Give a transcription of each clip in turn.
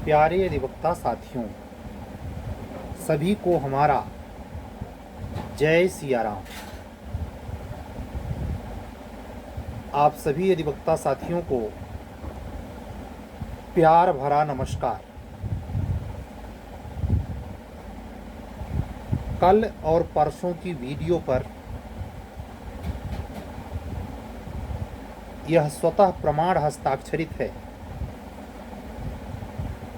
प्यारे अधिवक्ता साथियों, सभी को हमारा जय सिया राम। आप सभी अधिवक्ता साथियों को प्यार भरा नमस्कार। कल और परसों की वीडियो पर यह स्वतः प्रमाण हस्ताक्षरित है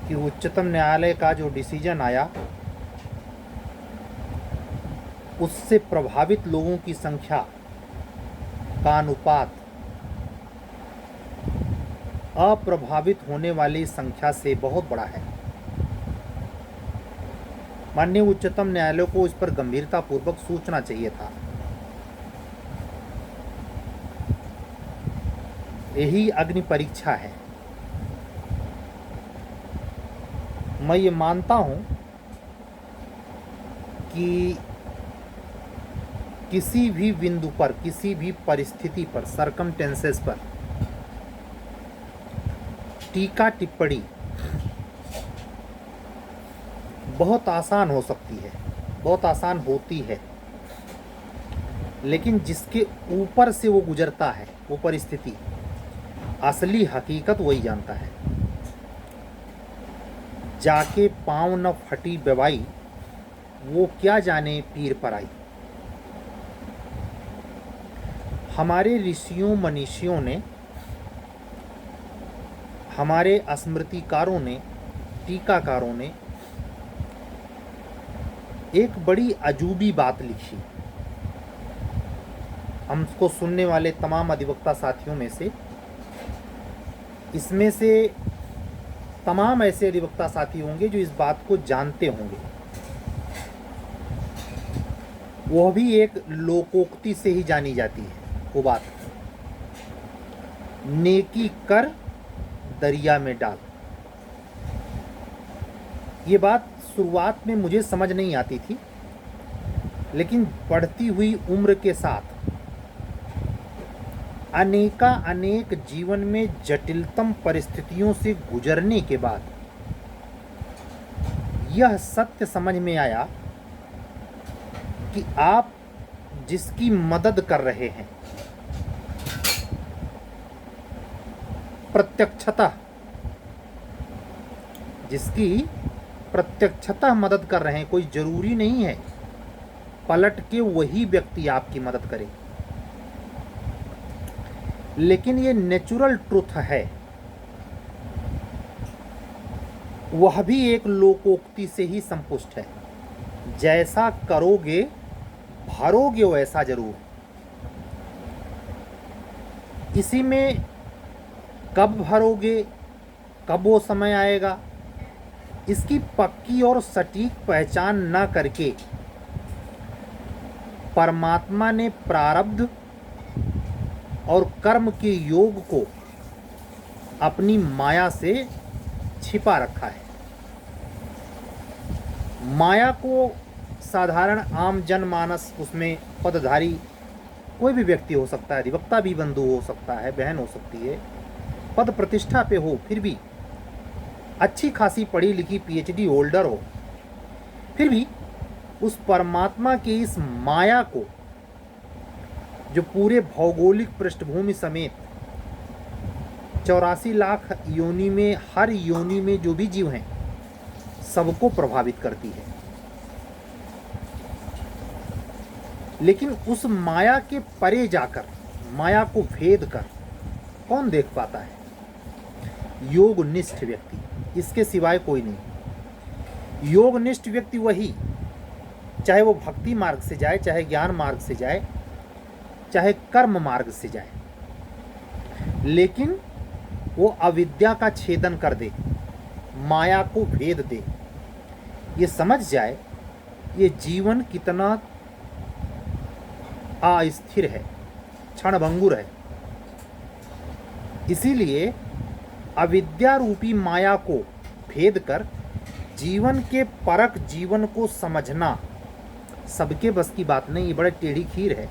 कि उच्चतम न्यायालय का जो डिसीजन आया उससे प्रभावित लोगों की संख्या का अनुपात अप्रभावित होने वाली संख्या से बहुत बड़ा है। माननीय उच्चतम न्यायालय को इस पर गंभीरतापूर्वक सोचना चाहिए था। यही अग्नि परीक्षा है। मैं ये मानता हूं कि किसी भी बिंदु पर, किसी भी परिस्थिति पर, सरकमटेंसेस पर टीका टिप्पणी बहुत आसान हो सकती है, बहुत आसान होती है, लेकिन जिसके ऊपर से वो गुजरता है, वो परिस्थिति, असली हकीकत वही जानता है। जाके पाँव न फटी बेवाई, वो क्या जाने पीर पर आई। हमारे ऋषियों मनीषियों ने, हमारे स्मृतिकारों ने, टीकाकारों ने एक बड़ी अजूबी बात लिखी। हमको सुनने वाले तमाम अधिवक्ता साथियों में से, इसमें से तमाम ऐसे अधिवक्ता साथी होंगे जो इस बात को जानते होंगे। वह भी एक लोकोक्ति से ही जानी जाती है। वो बात, नेकी कर दरिया में डाल। ये बात शुरुआत में मुझे समझ नहीं आती थी, लेकिन बढ़ती हुई उम्र के साथ अनेक जीवन में जटिलतम परिस्थितियों से गुजरने के बाद यह सत्य समझ में आया कि आप जिसकी मदद कर रहे हैं, प्रत्यक्षतः जिसकी प्रत्यक्षतः मदद कर रहे हैं, कोई जरूरी नहीं है पलट के वही व्यक्ति आपकी मदद करे, लेकिन ये नेचुरल ट्रुथ है। वह भी एक लोकोक्ति से ही संपुष्ट है। जैसा करोगे भरोगे वैसा जरूर। इसी में कब भरोगे, कब वो समय आएगा, इसकी पक्की और सटीक पहचान न करके परमात्मा ने प्रारब्ध और कर्म के योग को अपनी माया से छिपा रखा है। माया को साधारण आम जनमानस, उसमें पदधारी कोई भी व्यक्ति हो सकता है, अधिवक्ता भी बंधु हो सकता है, बहन हो सकती है, पद प्रतिष्ठा पे हो, फिर भी अच्छी खासी पढ़ी लिखी पीएचडी होल्डर हो, फिर भी उस परमात्मा की इस माया को, जो पूरे भौगोलिक पृष्ठभूमि समेत 84 लाख योनि में, हर योनि में जो भी जीव हैं, सबको प्रभावित करती है। लेकिन उस माया के परे जाकर, माया को भेद कर कौन देख पाता है? योगनिष्ठ व्यक्ति, इसके सिवाय कोई नहीं। योगनिष्ठ व्यक्ति वही, चाहे वो भक्ति मार्ग से जाए, चाहे ज्ञान मार्ग से जाए, चाहे कर्म मार्ग से जाए, लेकिन वो अविद्या का छेदन कर दे, माया को भेद दे, ये समझ जाए ये जीवन कितना अस्थिर है, क्षणभंगुर है। इसीलिए अविद्या रूपी माया को भेद कर जीवन के परक जीवन को समझना सबके बस की बात नहीं। ये बड़े टेढ़ी खीर है।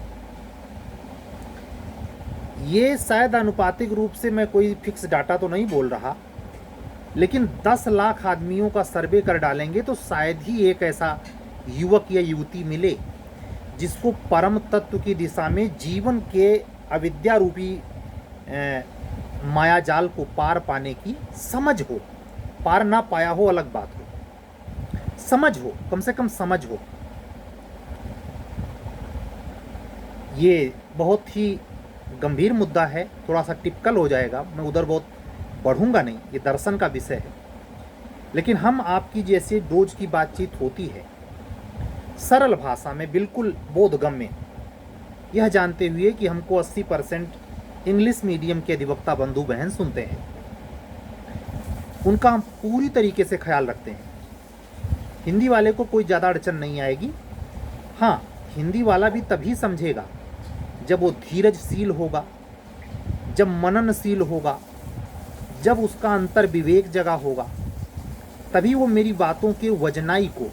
ये शायद आनुपातिक रूप से, मैं कोई फिक्स डाटा तो नहीं बोल रहा, लेकिन 10 लाख आदमियों का सर्वे कर डालेंगे तो शायद ही एक ऐसा युवक या युवती मिले जिसको परम तत्व की दिशा में जीवन के अविद्या रूपी माया जाल को पार पाने की समझ हो। पार ना पाया हो अलग बात हो, समझ हो, कम से कम समझ हो। ये बहुत ही गंभीर मुद्दा है, थोड़ा सा टिपिकल हो जाएगा, मैं उधर बहुत बढ़ूंगा नहीं, ये दर्शन का विषय है। लेकिन हम आपकी जैसे रोज की बातचीत होती है सरल भाषा में, बिल्कुल बोधगम्य, यह जानते हुए कि हमको 80% इंग्लिश मीडियम के अधिवक्ता बंधु बहन सुनते हैं, उनका हम पूरी तरीके से ख्याल रखते हैं। हिंदी वाले को कोई ज़्यादा अड़चन नहीं आएगी। हाँ, हिंदी वाला भी तभी समझेगा जब वो धीरजशील होगा, जब मननशील होगा, जब उसका अंतर विवेक जगा होगा, तभी वो मेरी बातों के वजनाई को,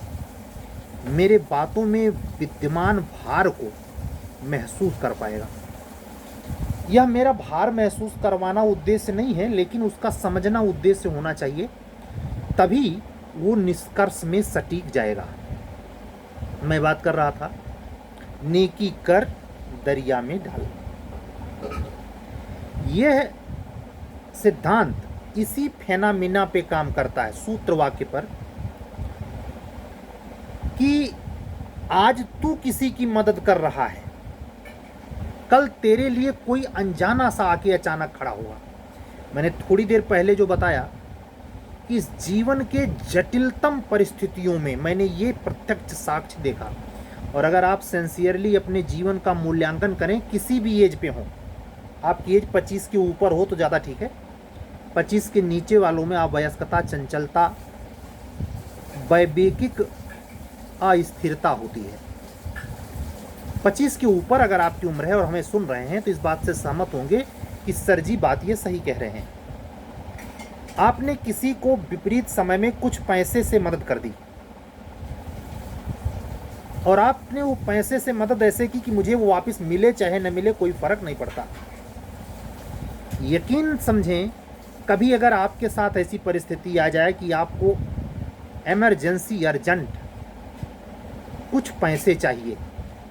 मेरे बातों में विद्यमान भार को महसूस कर पाएगा। यह मेरा भार महसूस करवाना उद्देश्य नहीं है, लेकिन उसका समझना उद्देश्य होना चाहिए, तभी वो निष्कर्ष में सटीक जाएगा। मैं बात कर रहा था नेकी कर दरिया में डाल। यह सिद्धांत इसी फेनामिना पे काम करता है, सूत्र वाक्य पर, कि आज तू किसी की मदद कर रहा है, कल तेरे लिए कोई अनजाना सा आके अचानक खड़ा होगा। मैंने थोड़ी देर पहले जो बताया कि इस जीवन के जटिलतम परिस्थितियों में मैंने ये प्रत्यक्ष साक्ष्य देखा। और अगर आप सिंसियरली अपने जीवन का मूल्यांकन करें, किसी भी एज पे हो, आपकी एज 25 के ऊपर हो तो ज़्यादा ठीक है, 25 के नीचे वालों में अवयस्कता, चंचलता, वैवेकिक अस्थिरता होती है। 25 के ऊपर अगर आपकी उम्र है और हमें सुन रहे हैं तो इस बात से सहमत होंगे कि सर जी बात ये सही कह रहे हैं। आपने किसी को विपरीत समय में कुछ पैसे से मदद कर दी और आपने वो पैसे से मदद ऐसे की कि मुझे वो वापस मिले चाहे न मिले कोई फर्क नहीं पड़ता। यकीन समझें, कभी अगर आपके साथ ऐसी परिस्थिति आ जाए कि आपको इमरजेंसी अर्जेंट कुछ पैसे चाहिए,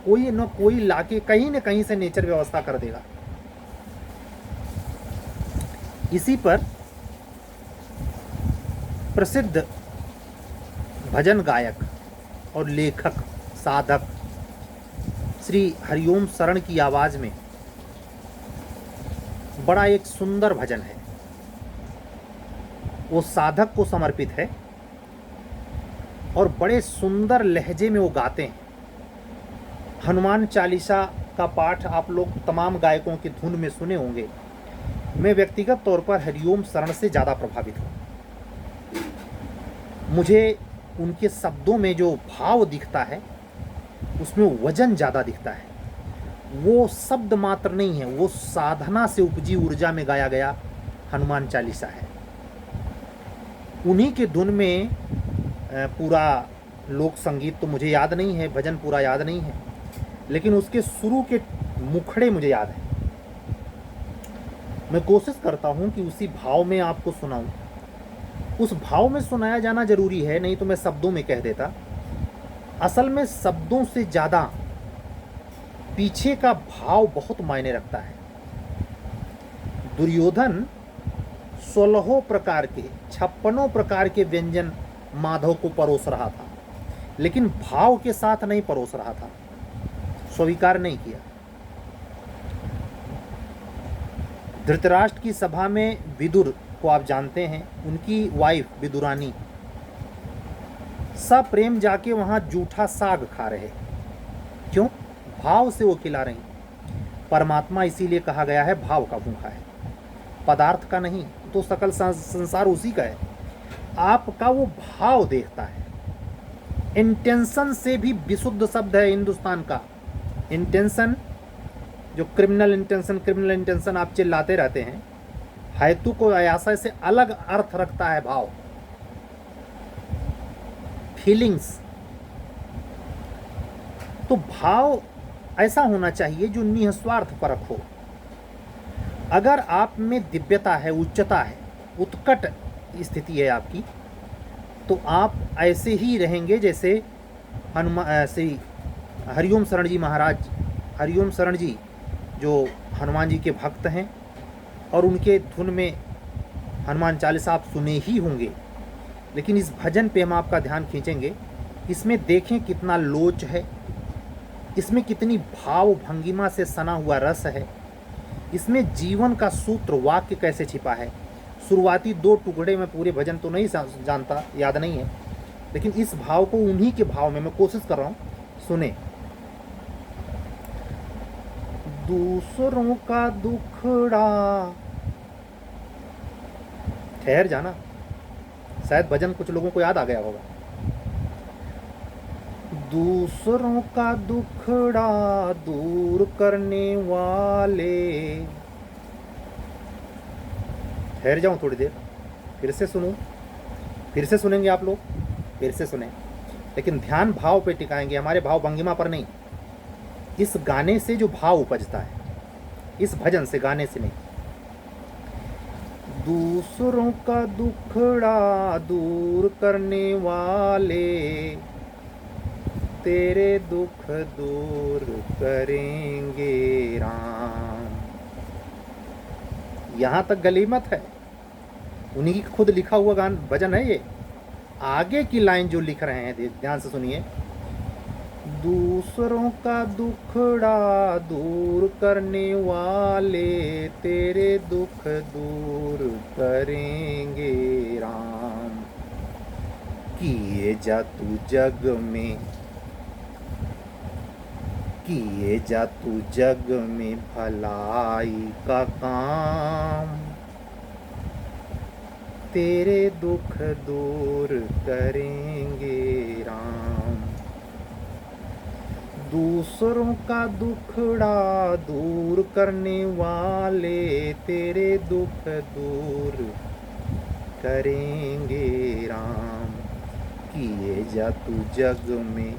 कोई न कोई लाके कहीं न कहीं से नेचर व्यवस्था कर देगा। इसी पर प्रसिद्ध भजन गायक और लेखक साधक श्री हरिओम शरण की आवाज में बड़ा एक सुंदर भजन है, वो साधक को समर्पित है और बड़े सुंदर लहजे में वो गाते हैं। हनुमान चालीसा का पाठ आप लोग तमाम गायकों की धुन में सुने होंगे। मैं व्यक्तिगत तौर पर हरिओम शरण से ज़्यादा प्रभावित हूँ। मुझे उनके शब्दों में जो भाव दिखता है उसमें वजन ज़्यादा दिखता है। वो शब्द मात्र नहीं है, वो साधना से उपजी ऊर्जा में गाया गया हनुमान चालीसा है। उन्हीं के धुन में पूरा लोक संगीत तो मुझे याद नहीं है, भजन पूरा याद नहीं है, लेकिन उसके शुरू के मुखड़े मुझे याद है। मैं कोशिश करता हूँ कि उसी भाव में आपको सुनाऊं। उस भाव में सुनाया जाना जरूरी है, नहीं तो मैं शब्दों में कह देता। असल में शब्दों से ज़्यादा पीछे का भाव बहुत मायने रखता है। दुर्योधन 16 प्रकार के 56 प्रकार के व्यंजन माधव को परोस रहा था, लेकिन भाव के साथ नहीं परोस रहा था, स्वीकार नहीं किया। धृतराष्ट्र की सभा में विदुर को आप जानते हैं, उनकी वाइफ विदुरानी सप्रेम जाके वहां जूठा साग खा रहे। क्यों? भाव से वो खिला रही। परमात्मा इसीलिए कहा गया है भाव का भूखा है, पदार्थ का नहीं। तो सकल संसार उसी का है, आपका वो भाव देखता है। इंटेंशन से भी विशुद्ध शब्द है हिंदुस्तान का। इंटेंशन, जो क्रिमिनल इंटेंशन आप चिल्लाते रहते हैं, हेतु को आशय से अलग अर्थ रखता है भाव, फीलिंग्स। तो भाव ऐसा होना चाहिए जो निस्वार्थ परख हो। अगर आप में दिव्यता है, उच्चता है, उत्कट स्थिति है आपकी, तो आप ऐसे ही रहेंगे जैसे हनुमान श्री हरिओम शरण जी महाराज, हरिओम शरण जी जो हनुमान जी के भक्त हैं, और उनके धुन में हनुमान चालीसा आप सुने ही होंगे। लेकिन इस भजन पे हम आपका ध्यान खींचेंगे। इसमें देखें कितना लोच है, इसमें कितनी भाव भंगिमा से सना हुआ रस है, इसमें जीवन का सूत्र वाक्य कैसे छिपा है। शुरुआती 2 टुकड़े में पूरे भजन तो नहीं जानता, याद नहीं है, लेकिन इस भाव को उन्हीं के भाव में मैं कोशिश कर रहा हूँ, सुने। दूसरों का दुखड़ा, ठहर जाना, शायद भजन कुछ लोगों को याद आ गया होगा। दूसरों का दुखड़ा दूर करने वाले, ठहर जाऊं थोड़ी देर, फिर से सुनूं, फिर से सुनेंगे आप लोग, फिर से सुने, लेकिन ध्यान भाव पे टिकाएंगे, हमारे भाव भंगिमा पर नहीं। इस गाने से जो भाव उपजता है, इस भजन से, गाने से नहीं। दूसरों का दुखड़ा दूर करने वाले, तेरे दुख दूर करेंगे राम। यहां तक गलीमत है, उन्हीं की खुद लिखा हुआ गान भजन है ये। आगे की लाइन जो लिख रहे हैं ध्यान से सुनिए। दूसरों का दुखड़ा दूर करने वाले, तेरे दुख दूर करेंगे राम। किए जा तू जग में, किए जा तू जग में भलाई का काम, तेरे दुख दूर करेंगे राम। दूसरों का दुखड़ा दूर करने वाले, तेरे दुख दूर करेंगे राम। किए जा तू जग में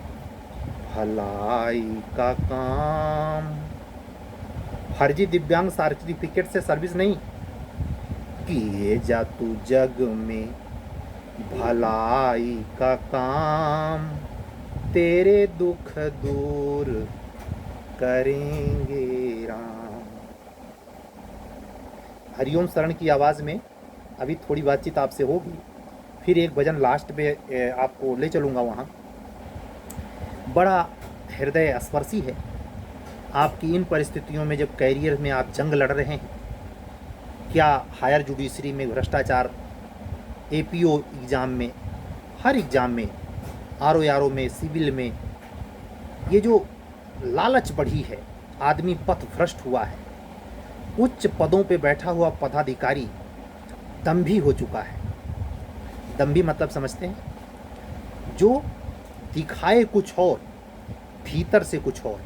भलाई का काम। फर्जी दिव्यांग सर्टिफिकेट से सर्विस नहीं, किए जा तू जग में भलाई का काम, तेरे दुख दूर करेंगे राम। हरिओम शरण की आवाज़ में अभी थोड़ी बातचीत आपसे होगी, फिर एक भजन लास्ट में आपको ले चलूँगा वहाँ। बड़ा हृदय स्पर्शी है। आपकी इन परिस्थितियों में जब कैरियर में आप जंग लड़ रहे हैं, क्या हायर जुडिशरी में भ्रष्टाचार, एपीओ एग्ज़ाम में, हर एग्ज़ाम में, आरओ में, सिविल में, ये जो लालच बढ़ी है, आदमी पथ भ्रष्ट हुआ है, उच्च पदों पे बैठा हुआ पदाधिकारी दंभी हो चुका है। दंभी मतलब समझते हैं? जो दिखाए कुछ और, भीतर से कुछ और।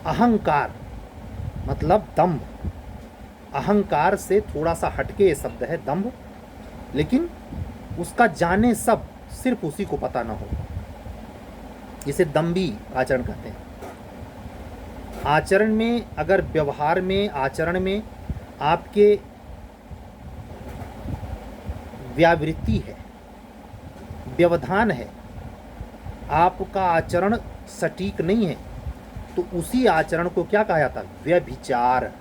अहंकार मतलब दंभ। अहंकार से थोड़ा सा हटके ये शब्द है दंभ, लेकिन उसका जाने सब, सिर्फ उसी को पता ना हो, इसे दंभी आचरण कहते हैं। आचरण में, अगर व्यवहार में, आचरण में आपके व्यावृत्ति है, व्यवधान है, आपका आचरण सटीक नहीं है, तो उसी आचरण को क्या कहा जाता है? व्यभिचार।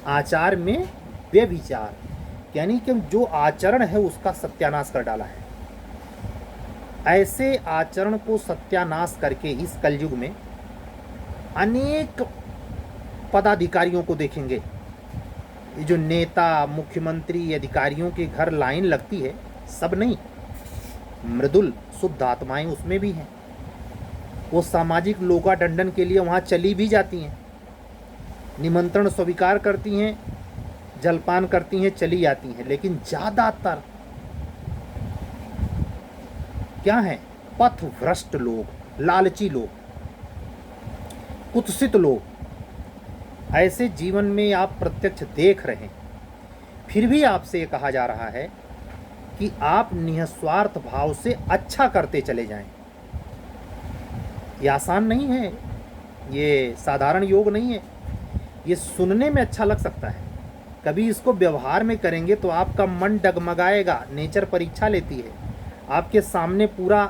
आचार में व्यभिचार, यानी कि जो आचरण है उसका सत्यानाश कर डाला है। ऐसे आचरण को सत्यानाश करके इस कलयुग में अनेक पदाधिकारियों को देखेंगे। ये जो नेता, मुख्यमंत्री, अधिकारियों के घर लाइन लगती है, सब नहीं, मृदुल शुद्ध आत्माएं उसमें भी हैं। वो सामाजिक लोका दंडन के लिए वहाँ चली भी जाती हैं, निमंत्रण स्वीकार करती हैं, जलपान करती हैं, चली जाती हैं। लेकिन ज़्यादातर क्या हैं? पथ भ्रष्ट लोग, लालची लोग, कुत्सित लोग। ऐसे जीवन में आप प्रत्यक्ष देख रहे हैं। फिर भी आपसे ये कहा जा रहा है कि आप निस्वार्थ भाव से अच्छा करते चले जाएं। ये आसान नहीं है, ये साधारण योग नहीं है। ये सुनने में अच्छा लग सकता है, कभी इसको व्यवहार में करेंगे तो आपका मन डगमगाएगा। नेचर परीक्षा लेती है, आपके सामने पूरा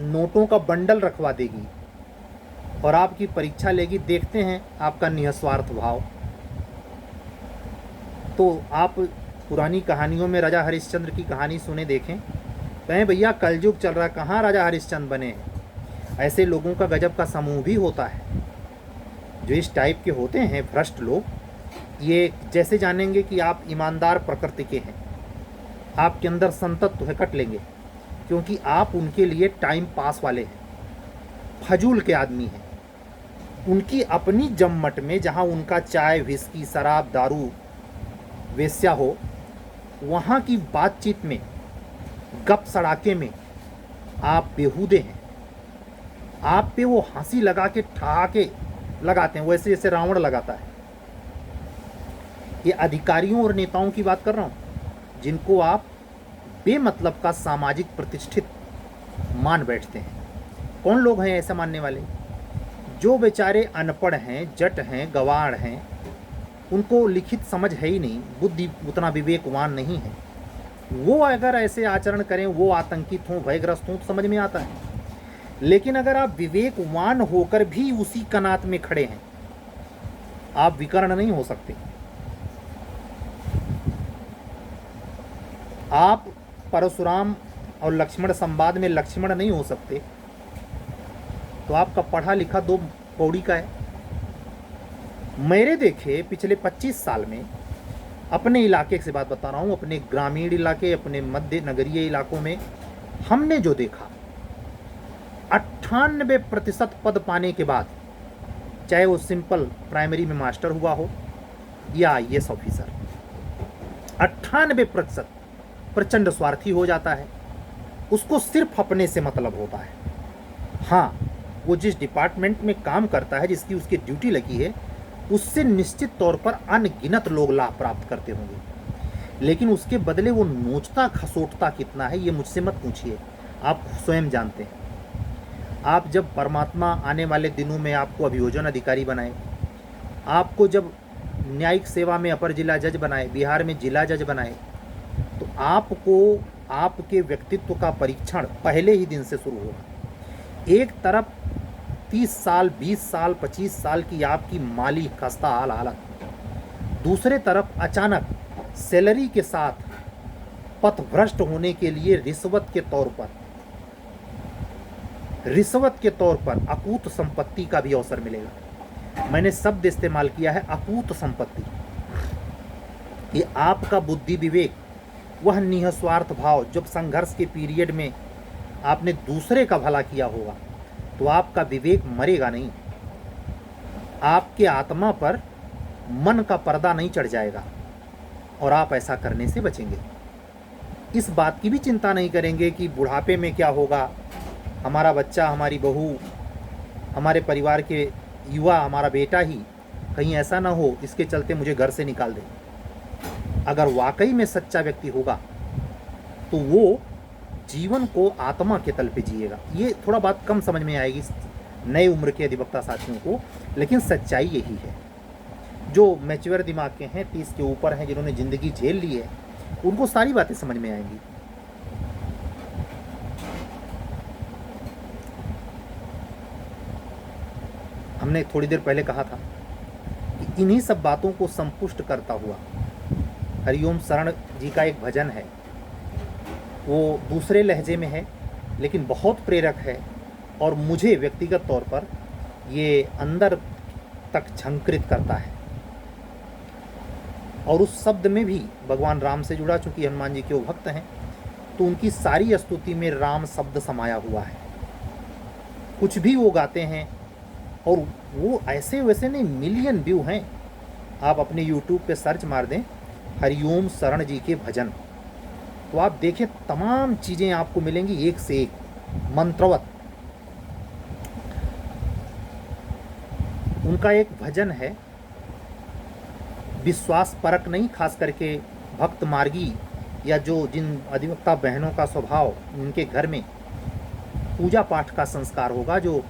नोटों का बंडल रखवा देगी और आपकी परीक्षा लेगी। देखते हैं आपका निस्वार्थ भाव। तो आप पुरानी कहानियों में राजा हरिश्चंद्र की कहानी सुने, देखें, कहें भैया कलयुग चल रहा, कहाँ राजा हरिश्चंद्र बने हैं। ऐसे लोगों का गजब का समूह भी होता है जो इस टाइप के होते हैं भ्रष्ट लोग। ये जैसे जानेंगे कि आप ईमानदार प्रकृति के हैं, आपके अंदर संतत्व है, कट लेंगे, क्योंकि आप उनके लिए टाइम पास वाले हैं, फजूल के आदमी हैं। उनकी अपनी जम्मट में जहाँ उनका चाय, विस्की, शराब, दारू, वेश्या हो, वहाँ की बातचीत में, गप सड़ाके में आप बेहूदे हैं। आप पे वो हंसी लगा के ठहाके लगाते हैं, वैसे जैसे रावण लगाता है। ये अधिकारियों और नेताओं की बात कर रहा हूँ जिनको आप बेमतलब का सामाजिक प्रतिष्ठित मान बैठते हैं। कौन लोग हैं ऐसा मानने वाले? जो बेचारे अनपढ़ हैं, जट हैं, गवार हैं, उनको लिखित समझ है ही नहीं, बुद्धि उतना विवेकवान नहीं है, वो अगर ऐसे आचरण करें, वो आतंकित हों, भयग्रस्त हों, तो समझ में आता है। लेकिन अगर आप विवेकवान होकर भी उसी कनात में खड़े हैं, आप विकर्ण नहीं हो सकते। आप परशुराम और लक्ष्मण संवाद में लक्ष्मण नहीं हो सकते, तो आपका पढ़ा लिखा दो पौड़ी का है। मेरे देखे पिछले 25 साल में, अपने इलाके से बात बता रहा हूँ, अपने ग्रामीण इलाके, अपने मध्य नगरीय इलाकों में हमने जो देखा, 98% पद पाने के बाद, चाहे वो सिंपल प्राइमरी में मास्टर हुआ हो या IAS ऑफिसर, 98% प्रचंड स्वार्थी हो जाता है। उसको सिर्फ अपने से मतलब होता है। हाँ, वो जिस डिपार्टमेंट में काम करता है, जिसकी उसकी ड्यूटी लगी है, उससे निश्चित तौर पर अनगिनत लोग लाभ प्राप्त करते होंगे, लेकिन उसके बदले वो नोचता खसोटता कितना है, ये मुझसे मत पूछिए, आप स्वयं जानते हैं। आप जब परमात्मा आने वाले दिनों में आपको अभियोजन अधिकारी बनाए, आपको जब न्यायिक सेवा में अपर जिला जज बनाए, बिहार में जिला जज बनाए, तो आपको आपके व्यक्तित्व का परीक्षण पहले ही दिन से शुरू होगा। एक तरफ 30 साल, 20 साल, 25 साल की आपकी माली खस्ता हाल हालत, दूसरे तरफ अचानक सैलरी के साथ पथभ्रष्ट होने के लिए रिश्वत के तौर पर अकूत संपत्ति का भी अवसर मिलेगा। मैंने शब्द इस्तेमाल किया है अकूत संपत्ति। ये आपका बुद्धि विवेक, वह निस्वार्थ भाव, जब संघर्ष के पीरियड में आपने दूसरे का भला किया होगा, तो आपका विवेक मरेगा नहीं, आपके आत्मा पर मन का पर्दा नहीं चढ़ जाएगा और आप ऐसा करने से बचेंगे। इस बात की भी चिंता नहीं करेंगे कि बुढ़ापे में क्या होगा, हमारा बच्चा, हमारी बहू, हमारे परिवार के युवा, हमारा बेटा ही कहीं ऐसा ना हो इसके चलते मुझे घर से निकाल दे। अगर वाकई में सच्चा व्यक्ति होगा तो वो जीवन को आत्मा के तल पे जिएगा। ये थोड़ा बात कम समझ में आएगी नए उम्र के अधिवक्ता साथियों को, लेकिन सच्चाई यही है। जो मैच्योर दिमाग के हैं, 30 के ऊपर हैं, जिन्होंने ज़िंदगी झेल ली है, उनको सारी बातें समझ में आएंगी। हमने थोड़ी देर पहले कहा था कि इन्हीं सब बातों को संपुष्ट करता हुआ हरिओम शरण जी का एक भजन है, वो दूसरे लहजे में है लेकिन बहुत प्रेरक है और मुझे व्यक्तिगत तौर पर ये अंदर तक झंकृत करता है। और उस शब्द में भी भगवान राम से जुड़ा, चूँकि हनुमान जी के वो भक्त हैं, तो उनकी सारी स्तुति में राम शब्द समाया हुआ है। कुछ भी वो गाते हैं, और वो ऐसे वैसे नहीं, मिलियन व्यू हैं। आप अपने YouTube पे सर्च मार दें हरिओम शरण जी के भजन, तो आप देखें तमाम चीज़ें आपको मिलेंगी एक से एक मंत्रवत। उनका एक भजन है, विश्वास परक नहीं, खास करके भक्त मार्गी या जो जिन अधिवक्ता बहनों का स्वभाव, उनके घर में पूजा पाठ का संस्कार होगा, जो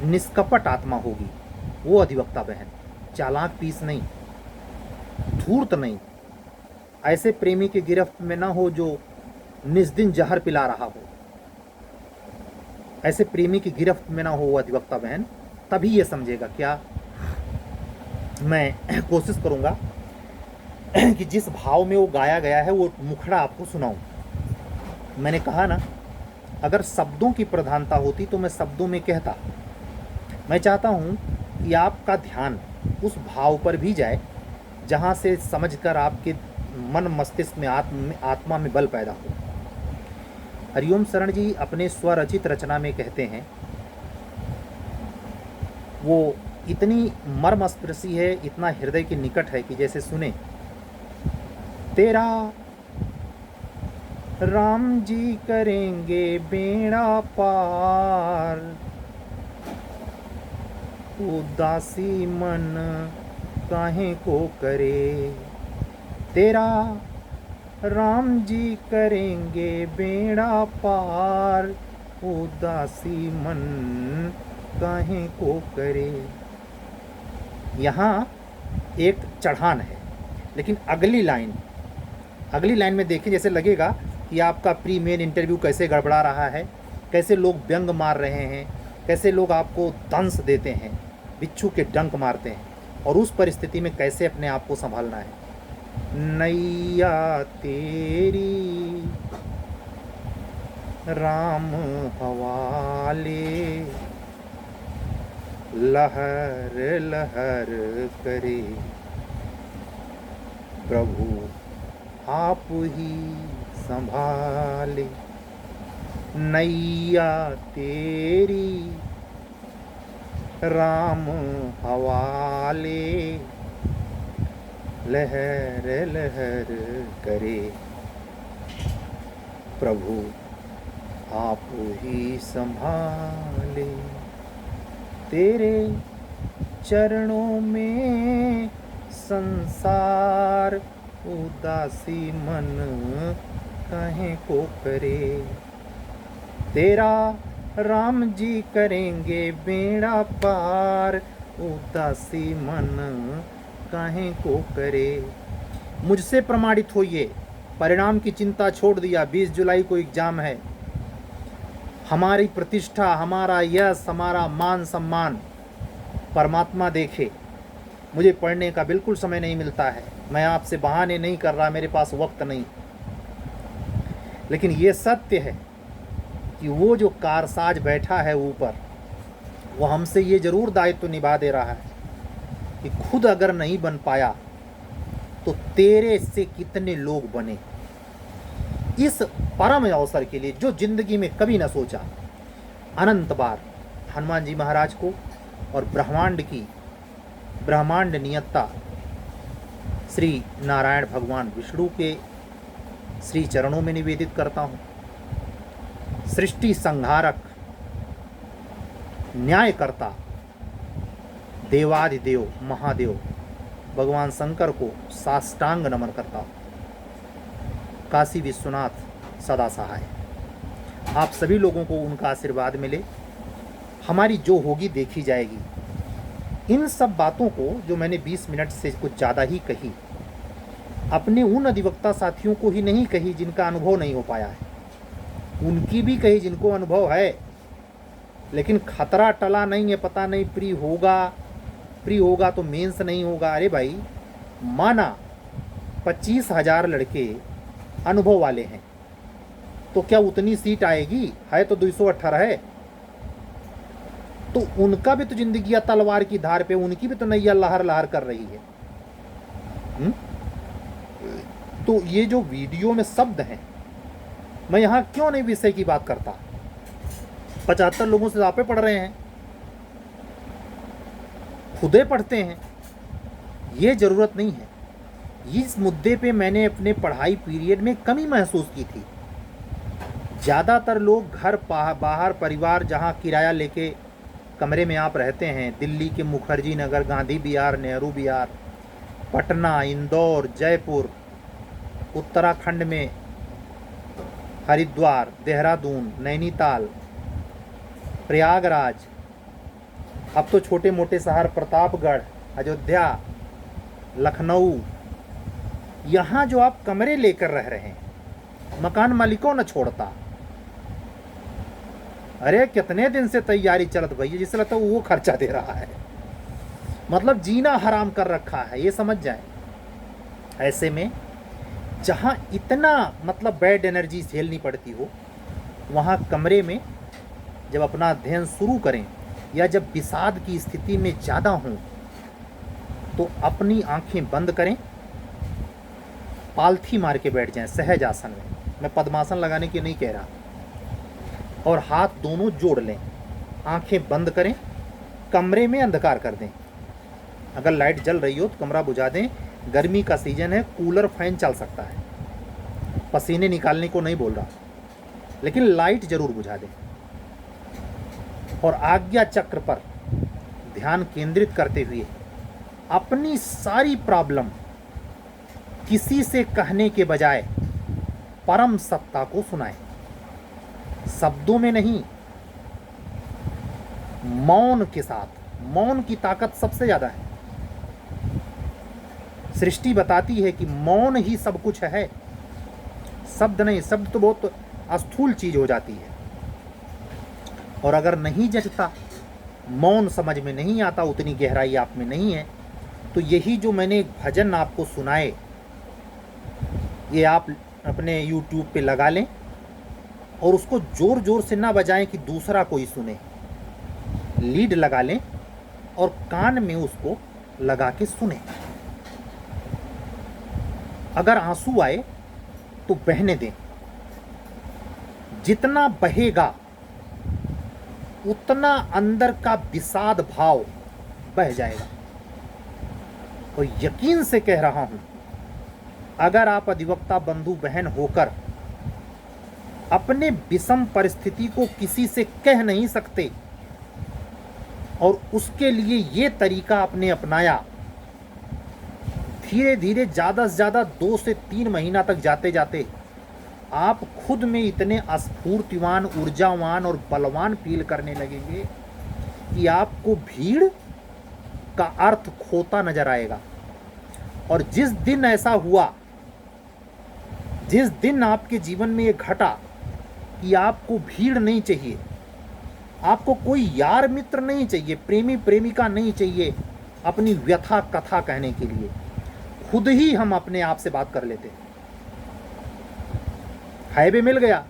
निष्कपट आत्मा होगी, वो अधिवक्ता बहन, चालाक पीस नहीं। धूर्त नहीं, ऐसे प्रेमी की गिरफ्त में ना हो जो निस्दिन जहर पिला रहा हो, ऐसे प्रेमी की गिरफ्त में ना हो वो अधिवक्ता बहन, तभी ये समझेगा। क्या मैं कोशिश करूँगा कि जिस भाव में वो गाया गया है वो मुखड़ा आपको सुनाऊं। मैंने कहा ना, अगर शब्दों की प्रधानता होती तो मैं शब्दों में कहता। मैं चाहता हूँ कि आपका ध्यान उस भाव पर भी जाए जहाँ से समझकर आपके मन मस्तिष्क में आत्मा में बल पैदा हो। हरिओम शरण जी अपने स्वरचित रचना में कहते हैं, वो इतनी मर्मस्पर्शी है, इतना हृदय के निकट है कि जैसे सुने, तेरा राम जी करेंगे बेड़ा पार, उदासी मन काहे को करे। तेरा राम जी करेंगे बेड़ा पार, उदासी मन काहे को करे। यहाँ एक चढ़ान है, लेकिन अगली लाइन में देखिए, जैसे लगेगा कि आपका प्री मेन इंटरव्यू कैसे गड़बड़ा रहा है, कैसे लोग व्यंग मार रहे हैं, कैसे लोग आपको दंश देते हैं, बिच्छू के डंक मारते हैं, और उस परिस्थिति में कैसे अपने आप को संभालना है। नैया तेरी राम हवाले, लहर लहर करे, प्रभु आप ही संभाले। नैया तेरी राम हवाले, लहर लहर करे, प्रभु आप ही संभाले। तेरे चरणों में संसार, उदासी मन काहे को करे। तेरा राम जी करेंगे बेड़ा पार, उदासी मन काहे को करे। मुझसे प्रमाणित होइए, परिणाम की चिंता छोड़ दिया, 20 जुलाई को एग्जाम है। हमारी प्रतिष्ठा, हमारा यश, हमारा मान सम्मान परमात्मा देखे। मुझे पढ़ने का बिल्कुल समय नहीं मिलता है, मैं आपसे बहाने नहीं कर रहा, मेरे पास वक्त नहीं। लेकिन ये सत्य है कि वो जो कारसाज बैठा है ऊपर, वो हमसे ये जरूर दायित्व निभा दे रहा है कि खुद अगर नहीं बन पाया तो तेरे से कितने लोग बने। इस परम अवसर के लिए जो जिंदगी में कभी न सोचा, अनंत बार हनुमान जी महाराज को और ब्रह्मांड नियंता श्री नारायण भगवान विष्णु के श्री चरणों में निवेदित करता हूँ। सृष्टि संहारक, न्यायकर्ता, देवाधिदेव महादेव भगवान शंकर को साष्टांग नमन करता हूँ। काशी विश्वनाथ सदा सहाय। आप सभी लोगों को उनका आशीर्वाद मिले। हमारी जो होगी देखी जाएगी। इन सब बातों को जो मैंने 20 मिनट से कुछ ज़्यादा ही कही, अपने उन अधिवक्ता साथियों को ही नहीं कही जिनका अनुभव नहीं हो पाया है, उनकी भी कही जिनको अनुभव है, लेकिन खतरा टला नहीं है। पता नहीं प्री होगा तो मेंस नहीं होगा। अरे भाई, माना 25,000 लड़के अनुभव वाले हैं तो क्या उतनी सीट आएगी? है तो 218 है। तो उनका भी तो जिंदगी तलवार की धार पे, उनकी भी तो नैया लहर लहर कर रही है। तो ये जो वीडियो में शब्द हैं, मैं यहाँ क्यों नहीं विषय की बात करता। 75 लोगों से आपे पढ़ रहे हैं, खुदे पढ़ते हैं, ये ज़रूरत नहीं है। इस मुद्दे पे मैंने अपने पढ़ाई पीरियड में कमी महसूस की थी। ज़्यादातर लोग घर बाहर परिवार जहाँ किराया लेके कमरे में आप रहते हैं, दिल्ली के मुखर्जी नगर, गांधी विहार, नेहरू विहार, पटना, इंदौर, जयपुर, उत्तराखंड में हरिद्वार, देहरादून, नैनीताल, प्रयागराज, अब तो छोटे मोटे शहर प्रतापगढ़, अयोध्या, लखनऊ, यहाँ जो आप कमरे लेकर रह रहे हैं, मकान मालिकों न छोड़ता। अरे कितने दिन से तैयारी चलत भैया, जिस लगता वो खर्चा दे रहा है, मतलब जीना हराम कर रखा है, ये समझ जाए। ऐसे में जहाँ इतना मतलब बैड एनर्जी झेलनी पड़ती हो, वहाँ कमरे में जब अपना अध्ययन शुरू करें या जब विषाद की स्थिति में ज़्यादा हों, तो अपनी आंखें बंद करें, पालथी मार के बैठ जाएं सहज आसन में। मैं पद्मासन लगाने की नहीं कह रहा। और हाथ दोनों जोड़ लें, आंखें बंद करें, कमरे में अंधकार कर दें। अगर लाइट जल रही हो तो कमरा बुझा दें। गर्मी का सीजन है, कूलर फैन चल सकता है, पसीने निकालने को नहीं बोल रहा, लेकिन लाइट जरूर बुझा दें। और आज्ञा चक्र पर ध्यान केंद्रित करते हुए अपनी सारी प्रॉब्लम किसी से कहने के बजाय परम सत्ता को सुनाएं। शब्दों में नहीं, मौन के साथ। मौन की ताकत सबसे ज्यादा है। सृष्टि बताती है कि मौन ही सब कुछ है, शब्द नहीं। शब्द तो बहुत स्थूल चीज हो जाती है। और अगर नहीं जचता, मौन समझ में नहीं आता, उतनी गहराई आप में नहीं है, तो यही जो मैंने एक भजन आपको सुनाए, ये आप अपने YouTube पे लगा लें और उसको जोर जोर से ना बजाएं कि दूसरा कोई सुने। लीड लगा लें और कान में उसको लगा के सुने। अगर आंसू आए तो बहने दें। जितना बहेगा उतना अंदर का विषाद भाव बह जाएगा। और यकीन से कह रहा हूं, अगर आप अधिवक्ता बंधु बहन होकर अपने विषम परिस्थिति को किसी से कह नहीं सकते और उसके लिए ये तरीका आपने अपनाया, धीरे धीरे ज़्यादा से ज़्यादा 2 से 3 महीना तक जाते जाते आप खुद में इतने स्फूर्तिवान, ऊर्जावान और बलवान फील करने लगेंगे कि आपको भीड़ का अर्थ खोता नजर आएगा। और जिस दिन ऐसा हुआ, जिस दिन आपके जीवन में ये घटा कि आपको भीड़ नहीं चाहिए, आपको कोई यार मित्र नहीं चाहिए, प्रेमी प्रेमिका नहीं चाहिए अपनी व्यथा कथा कहने के लिए, खुद ही हम अपने आप से बात कर लेते। हाईवे मिल गया,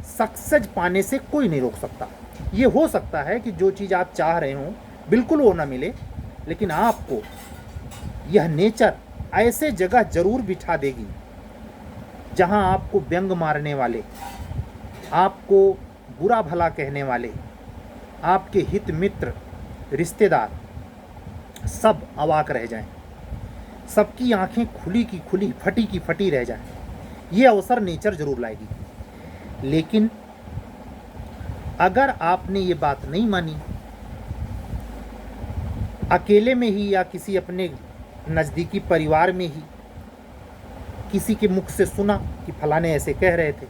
सक्सेस पाने से कोई नहीं रोक सकता। ये हो सकता है कि जो चीज़ आप चाह रहे हो बिल्कुल वो ना मिले, लेकिन आपको यह नेचर ऐसे जगह जरूर बिठा देगी जहां आपको व्यंग मारने वाले, आपको बुरा भला कहने वाले, आपके हित मित्र, रिश्तेदार सब अवाक रह जाएं, सबकी आंखें खुली की खुली, फटी की फटी रह जाएं। ये अवसर नेचर जरूर लाएगी। लेकिन अगर आपने ये बात नहीं मानी, अकेले में ही या किसी अपने नज़दीकी परिवार में ही किसी के मुख से सुना कि फलाने ऐसे कह रहे थे,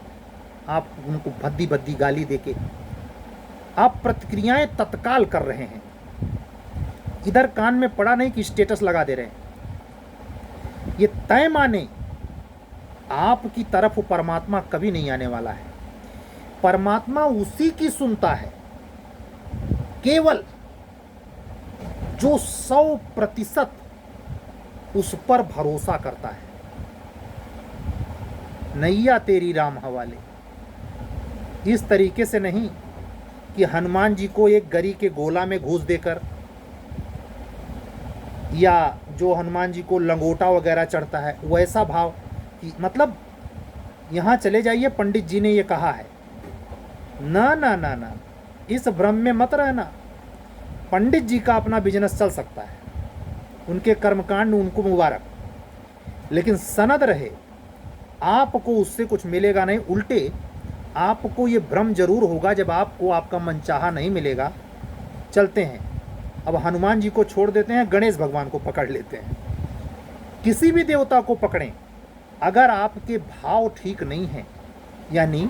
आप उनको भद्दी भद्दी गाली देके आप प्रतिक्रियाएं तत्काल कर रहे हैं। इधर कान में पड़ा नहीं कि स्टेटस लगा दे रहे हैं। ये तय माने, आपकी तरफ परमात्मा कभी नहीं आने वाला है। परमात्मा उसी की सुनता है केवल जो 100% उस पर भरोसा करता है। नैया तेरी राम हवाले। इस तरीके से नहीं कि हनुमान जी को एक गरी के गोला में घूस देकर, या जो हनुमान जी को लंगोटा वगैरह चढ़ता है वैसा भाव कि मतलब यहाँ चले जाइए, पंडित जी ने ये कहा है। ना ना ना ना, इस भ्रम में मत रहना। पंडित जी का अपना बिजनेस चल सकता है, उनके कर्मकांड उनको मुबारक, लेकिन सनद रहे आपको उससे कुछ मिलेगा नहीं। उल्टे आपको ये भ्रम जरूर होगा जब आपको आपका मनचाहा नहीं मिलेगा। चलते हैं, अब हनुमान जी को छोड़ देते हैं, गणेश भगवान को पकड़ लेते हैं। किसी भी देवता को पकड़ें, अगर आपके भाव ठीक नहीं हैं, यानी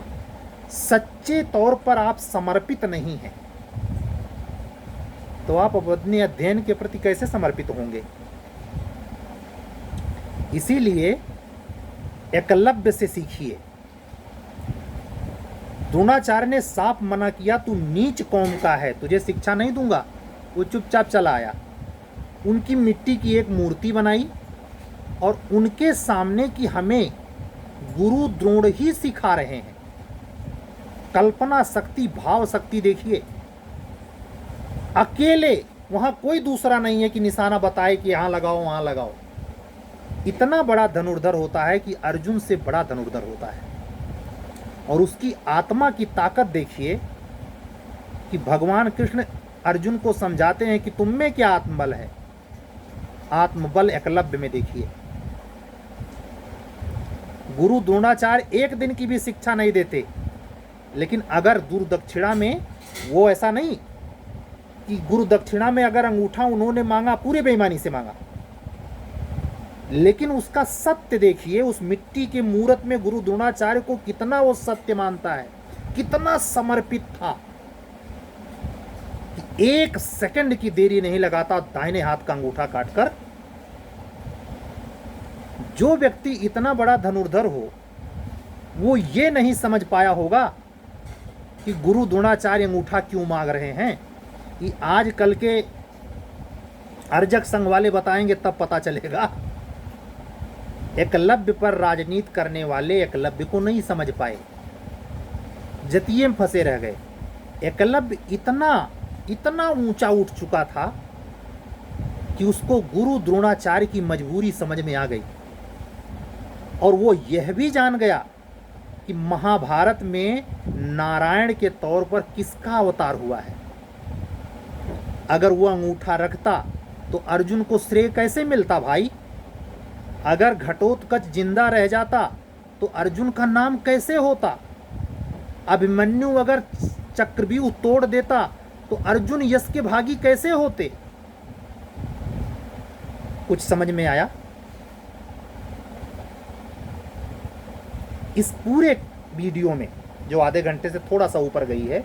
सच्चे तौर पर आप समर्पित नहीं हैं, तो आप अपने अध्ययन के प्रति कैसे समर्पित होंगे? इसीलिए एकलव्य से सीखिए। द्रोणाचार्य ने साफ मना किया, तू नीच कौम का है, तुझे शिक्षा नहीं दूंगा। वो चुपचाप चला आया। उनकी मिट्टी की एक मूर्ति बनाई और उनके सामने कि हमें गुरु द्रोण ही सिखा रहे हैं। कल्पना शक्ति, भाव शक्ति देखिए। अकेले, वहां कोई दूसरा नहीं है कि निशाना बताए कि यहां लगाओ वहां लगाओ। इतना बड़ा धनुर्धर होता है कि अर्जुन से बड़ा धनुर्धर होता है। और उसकी आत्मा की ताकत देखिए कि भगवान कृष्ण अर्जुन को समझाते हैं कि तुम में क्या आत्मबल है। आत्मबल एकलव्य में देखिए। गुरु द्रोणाचार्य एक दिन की भी शिक्षा नहीं देते, लेकिन अगर दूर दक्षिणा में, वो ऐसा नहीं कि गुरु दक्षिणा में अगर अंगूठा उन्होंने मांगा, पूरे बेईमानी से मांगा, लेकिन उसका सत्य देखिए। उस मिट्टी के मूर्त में गुरु द्रोणाचार्य को कितना वो सत्य मानता है, कितना समर्पित था कि एक सेकंड की देरी नहीं लगाता दाहिने हाथ का अंगूठा काटकर। जो व्यक्ति इतना बड़ा धनुर्धर हो, वो ये नहीं समझ पाया होगा कि गुरु द्रोणाचार्य अंगूठा क्यों मांग रहे हैं। कि आजकल के अर्जक संघ वाले बताएंगे तब पता चलेगा। एकलव्य पर राजनीति करने वाले एकलव्य को नहीं समझ पाए, जतिये में फंसे रह गए। एकलव्य इतना ऊंचा उठ चुका था कि उसको गुरु द्रोणाचार्य की मजबूरी समझ में आ गई। और वो यह भी जान गया कि महाभारत में नारायण के तौर पर किसका अवतार हुआ है। अगर वो अंगूठा रखता तो अर्जुन को श्रेय कैसे मिलता भाई। अगर घटोत्कच जिंदा रह जाता तो अर्जुन का नाम कैसे होता। अभिमन्यु अगर चक्रव्यूह तोड़ देता तो अर्जुन यश के भागी कैसे होते। कुछ समझ में आया। इस पूरे वीडियो में, जो आधे घंटे से थोड़ा सा ऊपर गई है,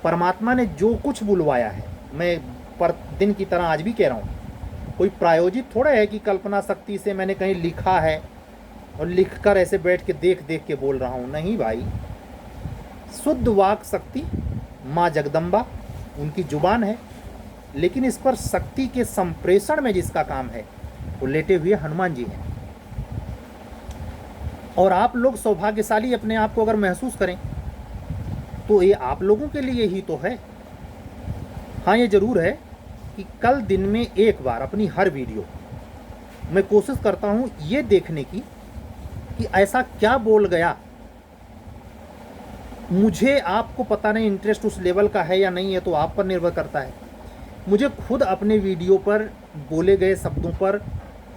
परमात्मा ने जो कुछ बुलवाया है, मैं पर दिन की तरह आज भी कह रहा हूँ, कोई प्रायोजित थोड़ा है कि कल्पना शक्ति से मैंने कहीं लिखा है और लिखकर ऐसे बैठ के देख देख के बोल रहा हूँ। नहीं भाई, शुद्ध वाक शक्ति माँ जगदम्बा, उनकी जुबान है। लेकिन इस पर शक्ति के संप्रेषण में जिसका काम है वो लेटे हुए हनुमान जी हैं। और आप लोग सौभाग्यशाली अपने आप को अगर महसूस करें तो ये आप लोगों के लिए ही तो है। हाँ, ये जरूर है कि कल दिन में एक बार अपनी हर वीडियो मैं कोशिश करता हूँ ये देखने की कि ऐसा क्या बोल गया। मुझे, आपको पता नहीं इंटरेस्ट उस लेवल का है या नहीं है, तो आप पर निर्भर करता है। मुझे खुद अपने वीडियो पर बोले गए शब्दों पर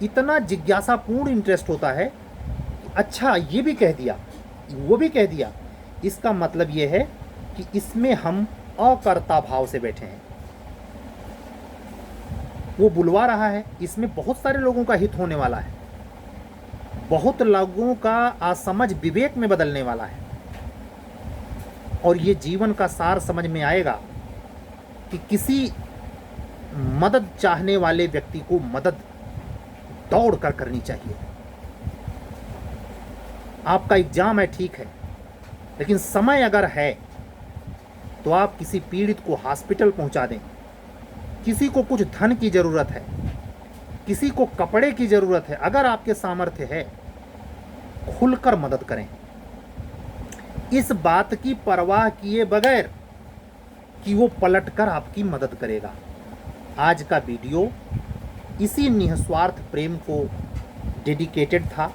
इतना जिज्ञासापूर्ण इंटरेस्ट होता है कि अच्छा ये भी कह दिया, वो भी कह दिया। इसका मतलब ये है कि इसमें हम अकर्ता भाव से बैठे हैं। वो बुलवा रहा है, इसमें बहुत सारे लोगों का हित होने वाला है, बहुत लोगों का असमझ विवेक में बदलने वाला है। और ये जीवन का सार समझ में आएगा कि किसी मदद चाहने वाले व्यक्ति को मदद दौड़ कर करनी चाहिए। आपका एग्जाम है, ठीक है, लेकिन समय अगर है तो आप किसी पीड़ित को हॉस्पिटल पहुंचा दें। किसी को कुछ धन की ज़रूरत है, किसी को कपड़े की ज़रूरत है, अगर आपके सामर्थ्य है खुलकर मदद करें। इस बात की परवाह किए बगैर कि वो पलटकर आपकी मदद करेगा। आज का वीडियो इसी निस्वार्थ प्रेम को डेडिकेटेड था।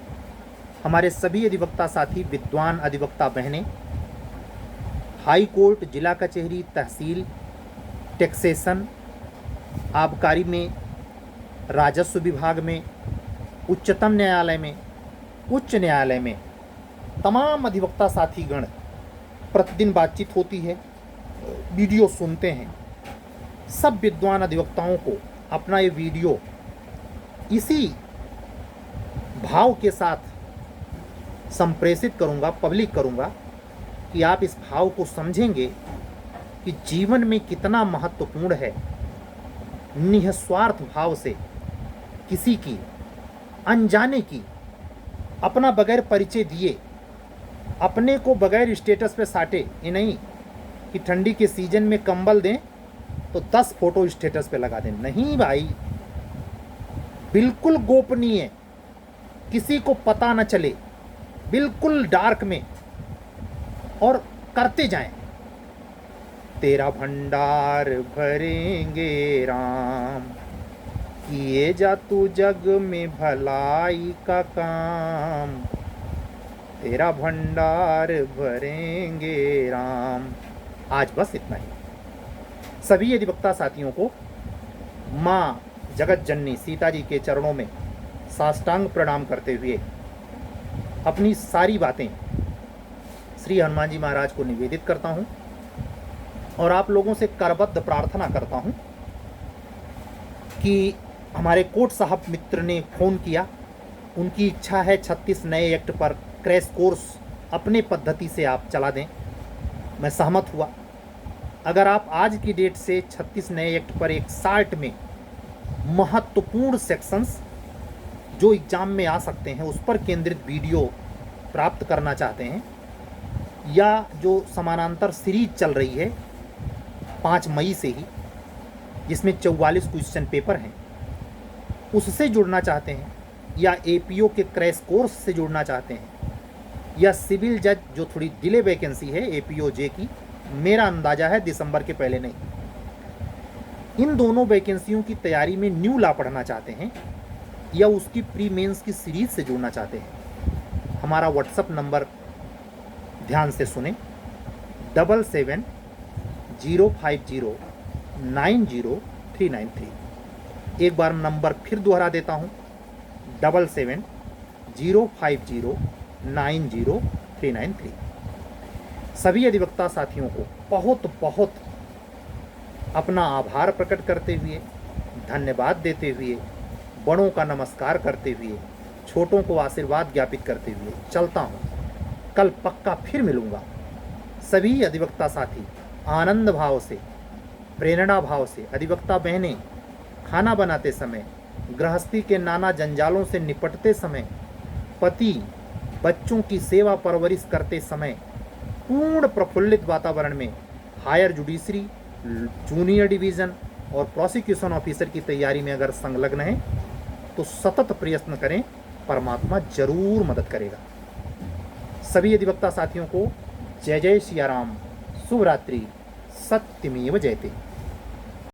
हमारे सभी अधिवक्ता साथी, विद्वान अधिवक्ता बहनें, हाई कोर्ट, जिला कचहरी, तहसील, टैक्सेशन, आबकारी में, राजस्व विभाग में, उच्चतम न्यायालय में, उच्च न्यायालय में, तमाम अधिवक्ता साथीगण, प्रतिदिन बातचीत होती है, वीडियो सुनते हैं। सब विद्वान अधिवक्ताओं को अपना ये वीडियो इसी भाव के साथ संप्रेषित करूंगा, पब्लिक करूंगा कि आप इस भाव को समझेंगे कि जीवन में कितना महत्वपूर्ण है निस्वार्थ भाव से किसी की अनजाने की, अपना बगैर परिचय दिए, अपने को बगैर स्टेटस पे साटे। ये नहीं कि ठंडी के सीजन में कंबल दें तो 10 फोटो स्टेटस पे लगा दें। नहीं भाई, बिल्कुल गोपनीय, किसी को पता न चले, बिल्कुल डार्क में, और करते जाएं। तेरा भंडार भरेंगे राम, किए जा तू जग में भलाई का काम। तेरा भंडार भरेंगे राम। आज बस इतना ही। सभी अधिवक्ता साथियों को माँ जगत जननी सीता जी के चरणों में साष्टांग प्रणाम करते हुए अपनी सारी बातें श्री हनुमान जी महाराज को निवेदित करता हूँ और आप लोगों से करबद्ध प्रार्थना करता हूँ कि हमारे कोट साहब मित्र ने फ़ोन किया, उनकी इच्छा है 36 नए एक्ट पर क्रैश कोर्स अपने पद्धति से आप चला दें। मैं सहमत हुआ। अगर आप आज की डेट से 36 नए एक्ट पर एक शार्ट में महत्वपूर्ण सेक्शंस जो एग्ज़ाम में आ सकते हैं उस पर केंद्रित वीडियो प्राप्त करना चाहते हैं, या जो समानांतर सीरीज चल रही है 5 मई से ही, जिसमें 44 क्वेश्चन पेपर हैं, उससे जुड़ना चाहते हैं, या एपीओ के क्रैश कोर्स से जुड़ना चाहते हैं, या सिविल जज जो थोड़ी डिले वैकेंसी है एपीओ जे की, मेरा अंदाज़ा है दिसंबर के पहले नहीं, इन दोनों वैकेंसियों की तैयारी में न्यू लॉ पढ़ना चाहते हैं, या उसकी प्री मेंस की सीरीज से जुड़ना चाहते हैं, हमारा व्हाट्सएप नंबर ध्यान से सुने, 7705090393। एक बार नंबर फिर दोहरा देता हूँ, 7705090393। सभी अधिवक्ता साथियों को बहुत बहुत अपना आभार प्रकट करते हुए, धन्यवाद देते हुए, बड़ों का नमस्कार करते हुए, छोटों को आशीर्वाद ज्ञापित करते हुए चलता हूँ। कल पक्का फिर मिलूँगा। सभी अधिवक्ता साथी आनंद भाव से, प्रेरणा भाव से, अधिवक्ता बहनें खाना बनाते समय, गृहस्थी के नाना जंजालों से निपटते समय, पति बच्चों की सेवा परवरिश करते समय, पूर्ण प्रफुल्लित वातावरण में हायर जुडिशरी, जूनियर डिवीज़न और प्रोसिक्यूशन ऑफिसर की तैयारी में अगर संलग्न हैं तो सतत प्रयत्न करें, परमात्मा जरूर मदद करेगा। सभी अधिवक्ता साथियों को जय जय सिया राम, शुभ रात्रि, सत्यमेव जयते।